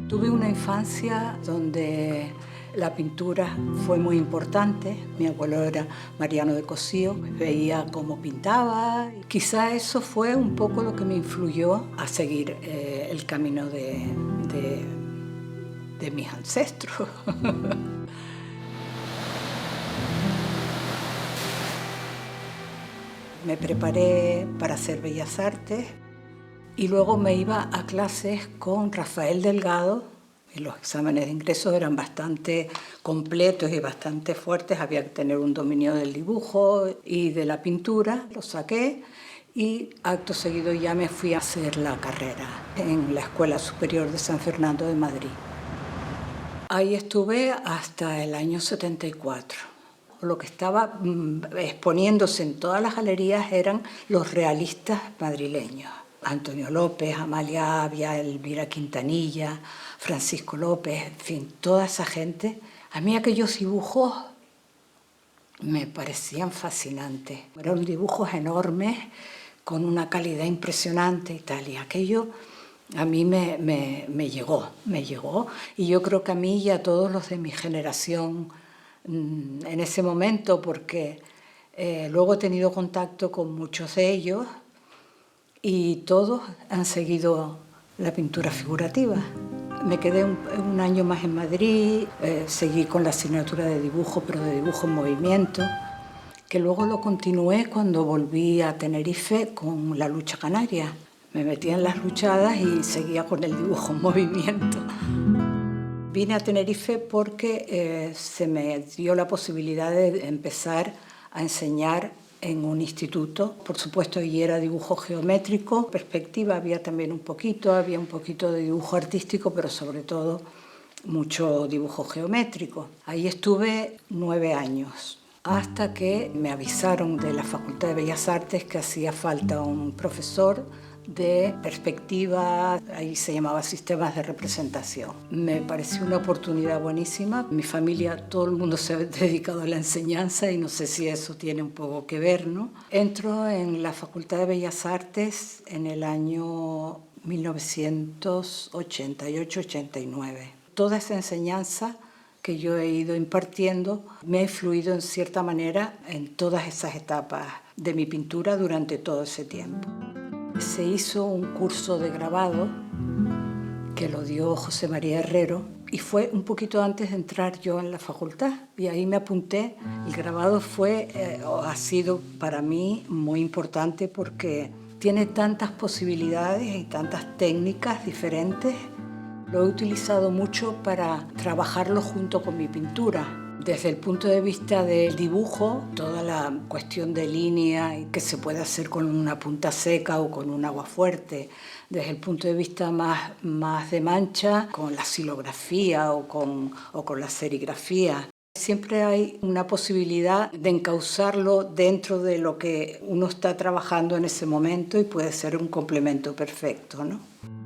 Tuve una infancia donde la pintura fue muy importante. Mi abuelo era Mariano de Cossío, veía cómo pintaba. Quizá eso fue un poco lo que me influyó a seguir el camino de mis ancestros. Me preparé para hacer Bellas Artes y luego me iba a clases con Rafael Delgado. Y los exámenes de ingreso eran bastante completos y bastante fuertes. Había que tener un dominio del dibujo y de la pintura. Lo saqué y acto seguido ya me fui a hacer la carrera en la Escuela Superior de San Fernando de Madrid. Ahí estuve hasta el año 74. Lo que estaba exponiéndose en todas las galerías eran los realistas madrileños. Antonio López, Amalia Avia, Elvira Quintanilla, Francisco López, en fin, toda esa gente. A mí aquellos dibujos me parecían fascinantes. Eran dibujos enormes, con una calidad impresionante y tal. Y aquello a mí me llegó. Y yo creo que a mí y a todos los de mi generación en ese momento, porque luego he tenido contacto con muchos de ellos y todos han seguido la pintura figurativa. Me quedé un año más en Madrid, seguí con la asignatura de dibujo, pero de dibujo en movimiento, que luego lo continué cuando volví a Tenerife con la lucha canaria. Me metí en las luchadas y seguía con el dibujo en movimiento. Vine a Tenerife porque se me dio la posibilidad de empezar a enseñar en un instituto. Por supuesto, allí era dibujo geométrico, perspectiva había también había un poquito de dibujo artístico, pero sobre todo mucho dibujo geométrico. Ahí estuve 9 años, hasta que me avisaron de la Facultad de Bellas Artes que hacía falta un profesor de perspectiva, ahí se llamaba sistemas de representación. Me pareció una oportunidad buenísima. Mi familia, todo el mundo se ha dedicado a la enseñanza y no sé si eso tiene un poco que ver, ¿no? Entro en la Facultad de Bellas Artes en el año 1988-89. Toda esa enseñanza que yo he ido impartiendo me ha influido en cierta manera en todas esas etapas de mi pintura durante todo ese tiempo. Se hizo un curso de grabado que lo dio José María Herrero y fue un poquito antes de entrar yo en la facultad y ahí me apunté. El grabado ha sido para mí muy importante porque tiene tantas posibilidades y tantas técnicas diferentes. Lo he utilizado mucho para trabajarlo junto con mi pintura. Desde el punto de vista del dibujo, toda la cuestión de línea que se puede hacer con una punta seca o con un agua fuerte. Desde el punto de vista más de mancha, con la silografía o con la serigrafía. Siempre hay una posibilidad de encauzarlo dentro de lo que uno está trabajando en ese momento y puede ser un complemento perfecto, ¿no?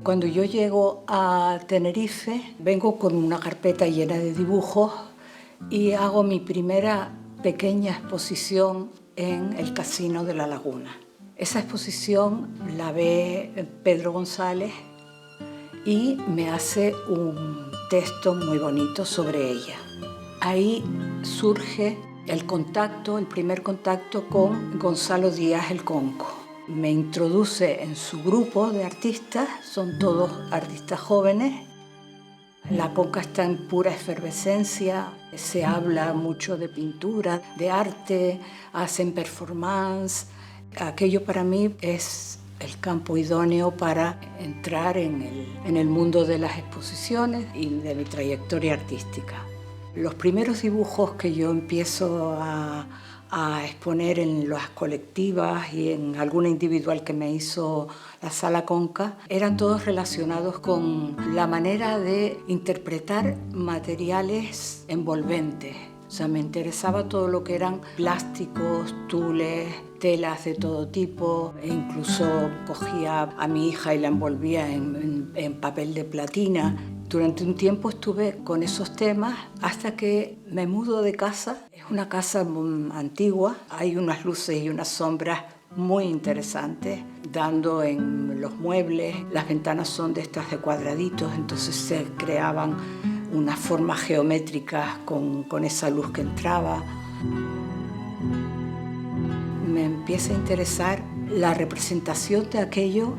Cuando yo llego a Tenerife, vengo con una carpeta llena de dibujos y hago mi primera pequeña exposición en el Casino de la Laguna. Esa exposición la ve Pedro González y me hace un texto muy bonito sobre ella. Ahí surge el primer contacto con Gonzalo Díaz el Conco. Me introduce en su grupo de artistas, son todos artistas jóvenes. La Conca está en pura efervescencia, se habla mucho de pintura, de arte, hacen performance. Aquello para mí es el campo idóneo para entrar en el mundo de las exposiciones y de mi trayectoria artística. Los primeros dibujos que yo empiezo a exponer en las colectivas y en alguna individual que me hizo la Sala Conca, eran todos relacionados con la manera de interpretar materiales envolventes, O sea, me interesaba todo lo que eran plásticos, tules, telas de todo tipo, e incluso cogía a mi hija y la envolvía en papel de platina. Durante un tiempo estuve con esos temas hasta que me mudo de casa. Es una casa antigua, hay unas luces y unas sombras muy interesantes, dando en los muebles. Las ventanas son de estas de cuadraditos, entonces se creaban unas formas geométricas con esa luz que entraba. Me empieza a interesar la representación de aquello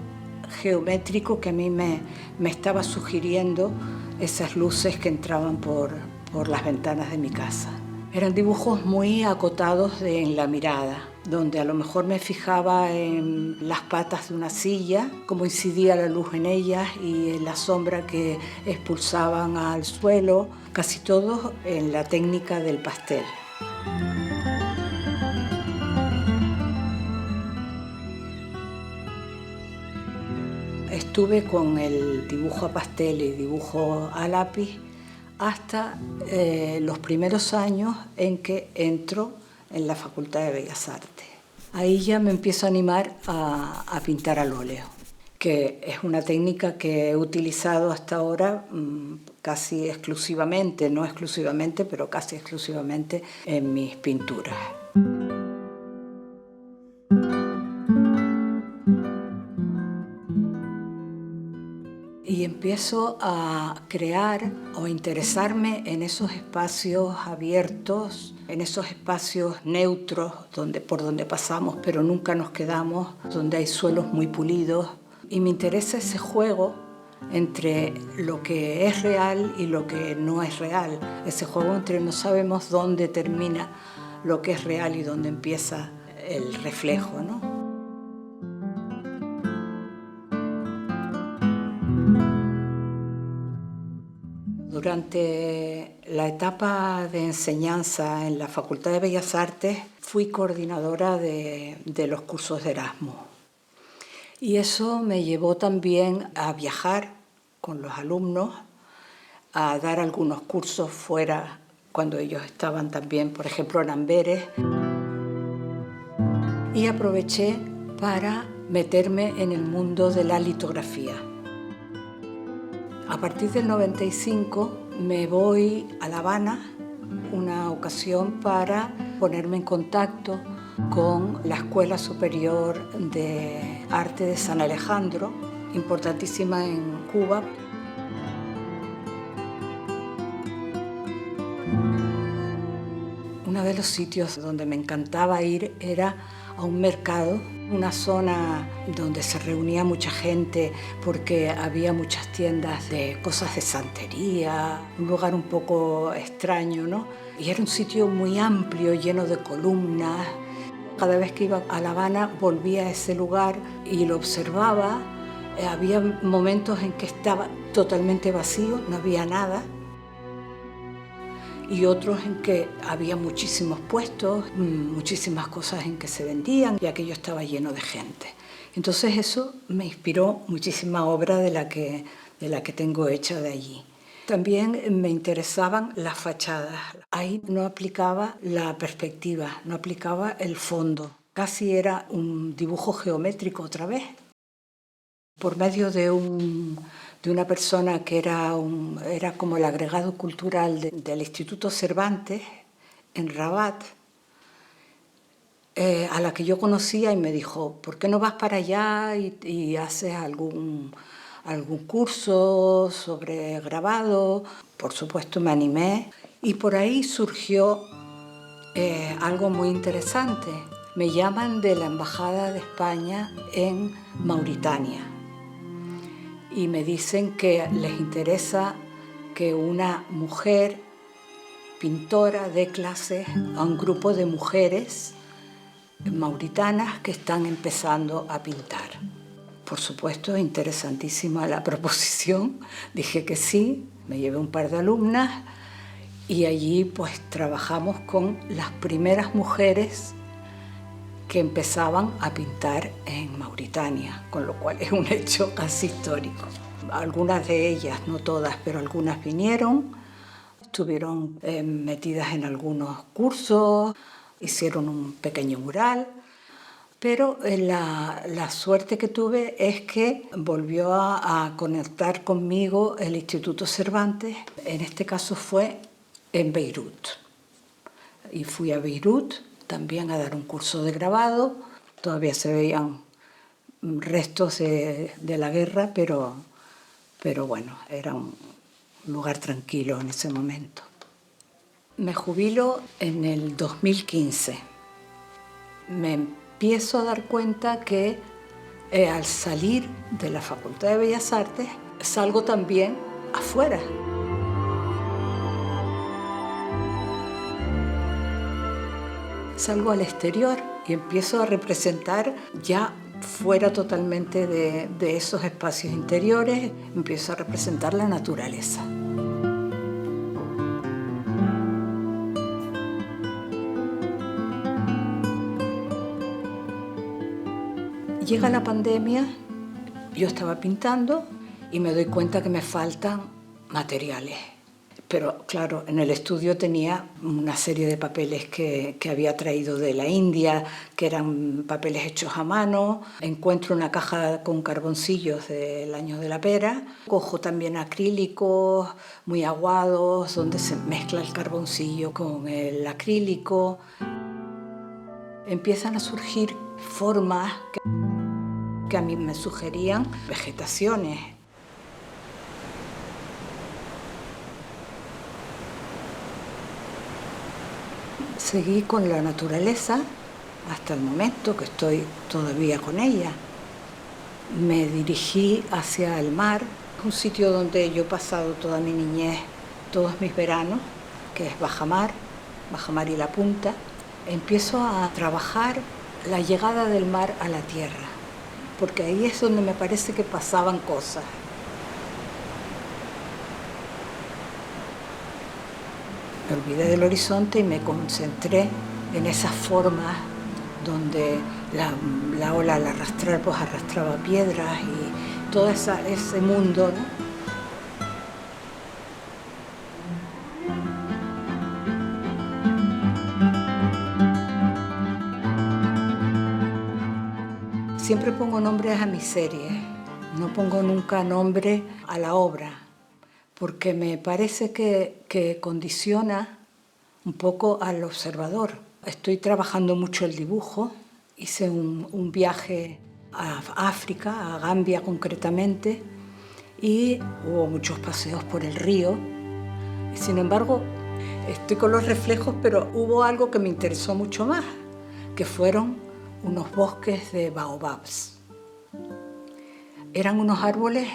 geométrico que a mí me estaba sugiriendo esas luces que entraban por las ventanas de mi casa. Eran dibujos muy acotados en la mirada, donde a lo mejor me fijaba en las patas de una silla, cómo incidía la luz en ellas y en la sombra que expulsaban al suelo, casi todo en la técnica del pastel. Estuve con el dibujo a pastel y dibujo a lápiz hasta los primeros años en que entro en la Facultad de Bellas Artes. Ahí ya me empiezo a animar a pintar al óleo, que es una técnica que he utilizado hasta ahora casi exclusivamente, no exclusivamente, pero casi exclusivamente en mis pinturas. Y empiezo a crear o interesarme en esos espacios abiertos, en esos espacios neutros por donde pasamos pero nunca nos quedamos, donde hay suelos muy pulidos. Y me interesa ese juego entre lo que es real y lo que no es real. Ese juego entre no sabemos dónde termina lo que es real y dónde empieza el reflejo, ¿no? Durante la etapa de enseñanza en la Facultad de Bellas Artes fui coordinadora de los cursos de Erasmus. Y eso me llevó también a viajar con los alumnos, a dar algunos cursos fuera cuando ellos estaban también, por ejemplo, en Amberes. Y aproveché para meterme en el mundo de la litografía. A partir del 95 me voy a La Habana, una ocasión para ponerme en contacto con la Escuela Superior de Arte de San Alejandro, importantísima en Cuba. Uno de los sitios donde me encantaba ir era a un mercado, una zona donde se reunía mucha gente porque había muchas tiendas de cosas de santería, un lugar un poco extraño, ¿no? Y era un sitio muy amplio, lleno de columnas. Cada vez que iba a La Habana volvía a ese lugar y lo observaba. Había momentos en que estaba totalmente vacío, no había nada. Y otros en que había muchísimos puestos, muchísimas cosas en que se vendían y aquello estaba lleno de gente. Entonces eso me inspiró muchísima obra de la que tengo hecha de allí. También me interesaban las fachadas. Ahí no aplicaba la perspectiva, no aplicaba el fondo. Casi era un dibujo geométrico otra vez. Por medio de una persona que era como el agregado cultural del Instituto Cervantes en Rabat, a la que yo conocía y me dijo, ¿por qué no vas para allá y haces algún curso sobre grabado? Por supuesto me animé y por ahí surgió algo muy interesante. Me llaman de la Embajada de España en Mauritania. Y me dicen que les interesa que una mujer pintora dé clases a un grupo de mujeres mauritanas que están empezando a pintar. Por supuesto, interesantísima la proposición. Dije que sí, me llevé un par de alumnas y allí pues trabajamos con las primeras mujeres que empezaban a pintar en Mauritania, con lo cual es un hecho casi histórico. Algunas de ellas, no todas, pero algunas vinieron. estuvieron metidas en algunos cursos, hicieron un pequeño mural, pero la suerte que tuve es que volvió a conectar conmigo el Instituto Cervantes. En este caso fue en Beirut. Y fui a Beirut también a dar un curso de grabado. Todavía se veían restos de la guerra, pero bueno, era un lugar tranquilo en ese momento. Me jubilo en el 2015. Me empiezo a dar cuenta que al salir de la Facultad de Bellas Artes salgo también afuera. Salgo al exterior y empiezo a representar ya fuera totalmente de esos espacios interiores, empiezo a representar la naturaleza. Llega la pandemia, yo estaba pintando y me doy cuenta que me faltan materiales. Pero claro, en el estudio tenía una serie de papeles que había traído de la India, que eran papeles hechos a mano. Encuentro una caja con carboncillos del año de la pera. Cojo también acrílicos muy aguados, donde se mezcla el carboncillo con el acrílico. Empiezan a surgir formas que a mí me sugerían vegetaciones. Seguí con la naturaleza hasta el momento que estoy todavía con ella. Me dirigí hacia el mar, un sitio donde yo he pasado toda mi niñez, todos mis veranos, que es Bajamar y La Punta. Empiezo a trabajar la llegada del mar a la tierra, porque ahí es donde me parece que pasaban cosas. Me olvidé del horizonte y me concentré en esas formas donde la ola al arrastrar pues arrastraba piedras y todo ese mundo, ¿no? Siempre pongo nombres a mis series, no pongo nunca nombre a la obra, porque me parece que condiciona un poco al observador. Estoy trabajando mucho el dibujo, hice un viaje a África, a Gambia concretamente, y hubo muchos paseos por el río. Y sin embargo, estoy con los reflejos, pero hubo algo que me interesó mucho más, que fueron unos bosques de baobabs. Eran unos árboles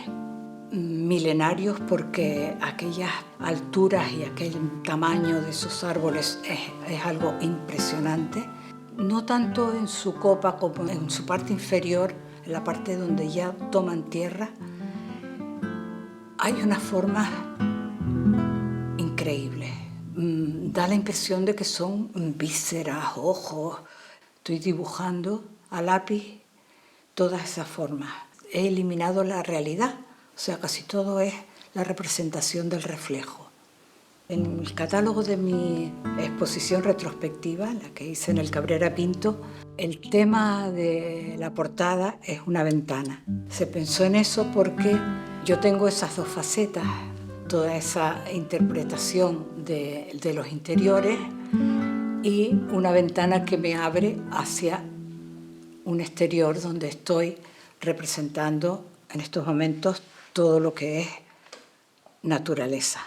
milenarios porque aquellas alturas y aquel tamaño de esos árboles es algo impresionante. No tanto en su copa como en su parte inferior, en la parte donde ya toman tierra, hay unas formas increíbles. Da la impresión de que son vísceras, ojos. Estoy dibujando a lápiz todas esas formas. He eliminado la realidad, o sea, casi todo es la representación del reflejo. En el catálogo de mi exposición retrospectiva, la que hice en el Cabrera Pinto, el tema de la portada es una ventana. Se pensó en eso porque yo tengo esas dos facetas, toda esa interpretación de los interiores y una ventana que me abre hacia un exterior donde estoy representando en estos momentos todo lo que es naturaleza.